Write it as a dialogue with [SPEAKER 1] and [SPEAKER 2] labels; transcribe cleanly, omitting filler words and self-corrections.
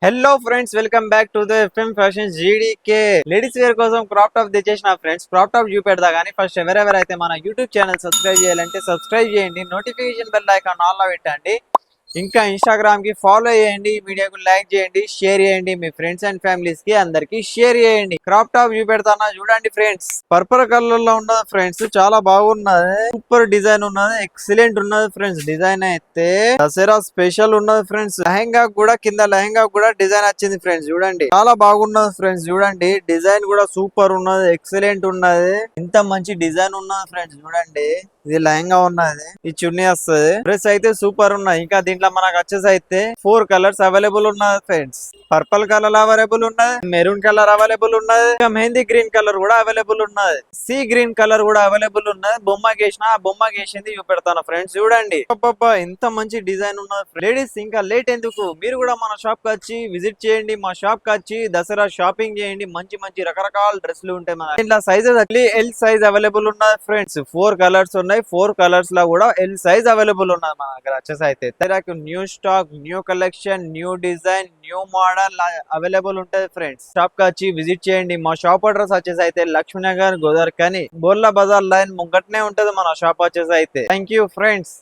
[SPEAKER 1] Hello friends, welcome back to the FM fashion GDK. Ladies wear కోసం crop top తెచ్చేసిన friends. Crop top చూపెడతా కానీ first ఎవరెవరైతే మన యూట్యూబ్ ఛానల్ సబ్స్క్రైబ్ చేయాలంటే సబ్స్క్రైబ్ చేయండి, నోటిఫికేషన్ బెల్ ఐకాన్ ఆన్ లో పెట్టండి. ఇంకా ఇన్స్టాగ్రామ్ కి ఫాలో చేయండి, వీడియోకి లైక్ చేయండి, షేర్ చేయండి, మీ ఫ్రెండ్స్ అండ్ ఫ్యామిలీస్ కి అందరికి షేర్ చేయండి. క్రాప్ టాప్ చూపెడతానా చూడండి ఫ్రెండ్స్. పర్పుల్ కలర్ లో ఉన్నది ఫ్రెండ్స్, చాలా బాగున్నది. సూపర్ డిజైన్ ఉన్నది, ఎక్సలెంట్ ఉన్నది ఫ్రెండ్స్. డిజైన్ అయితే దసరా స్పెషల్ ఉన్నది ఫ్రెండ్స్. లెహంగా కూడా కింద లెహంగా కూడా డిజైన్ వచ్చింది ఫ్రెండ్స్. చూడండి చాలా బాగున్నది ఫ్రెండ్స్. చూడండి డిజైన్ కూడా సూపర్ ఉన్నది, ఎక్సలెంట్ ఉన్నది. ఇంత మంచి డిజైన్ ఉన్నది ఫ్రెండ్స్. చూడండి ఇది లెహంగా ఉన్నది, ఈ చున్నీ వస్తుంది. డ్రెస్ అయితే సూపర్ ఉన్నాయి. ఇంకా దీంట్లో మనకు వచ్చేసి అయితే 4 కలర్స్ అవైలబుల్ ఉన్నది ఫ్రెండ్స్. పర్పుల్ కలర్ అవైలబుల్ ఉన్నది, మెరూన్ కలర్ అవైలబుల్ ఉన్నది, ఇంకా మెహందీ గ్రీన్ కలర్ కూడా అవైలబుల్ ఉన్నది, సీ గ్రీన్ కలర్ కూడా అవైలబుల్ ఉన్నది. బొమ్మ గీసిన ఆ బొమ్మ గీసింది చూపెడతాను ఫ్రెండ్స్. చూడండి ఇంత మంచి డిజైన్ ఉన్నది లేడీస్. ఇంకా లేట్ ఎందుకు, మీరు కూడా మన షాప్ కి వచ్చి విజిట్ చేయండి. మా షాప్ కి వచ్చి దసరా షాపింగ్ చేయండి. మంచి మంచి రకరకాల డ్రెస్సులు ఉంటాయి. మన ఇట్లా సైజెస్ ఎల్ సైజ్ అవైలబుల్ ఉన్నది ఫ్రెండ్స్. 4 కలర్స్ ఉన్నాయి, 4 కలర్స్ లో కూడా ఎల్ సైజ్ అవైలబుల్ ఉన్నది మన దగ్గర. వచ్చేసి అయితే new stock, new collection, new design, new model available ఉంటది ఫ్రెండ్స్. షాప్ కి వచ్చి విజిట్ చేయండి. మా షాప్ అడ్రస్ వచ్చేసి అయితే లక్ష్మీనగర్ గోదావరి కానీ బోర్లా బజార్ లైన్ ముంగట్నే ఉంటది మన షాప్ వచ్చేసి అయితే. Thank you friends.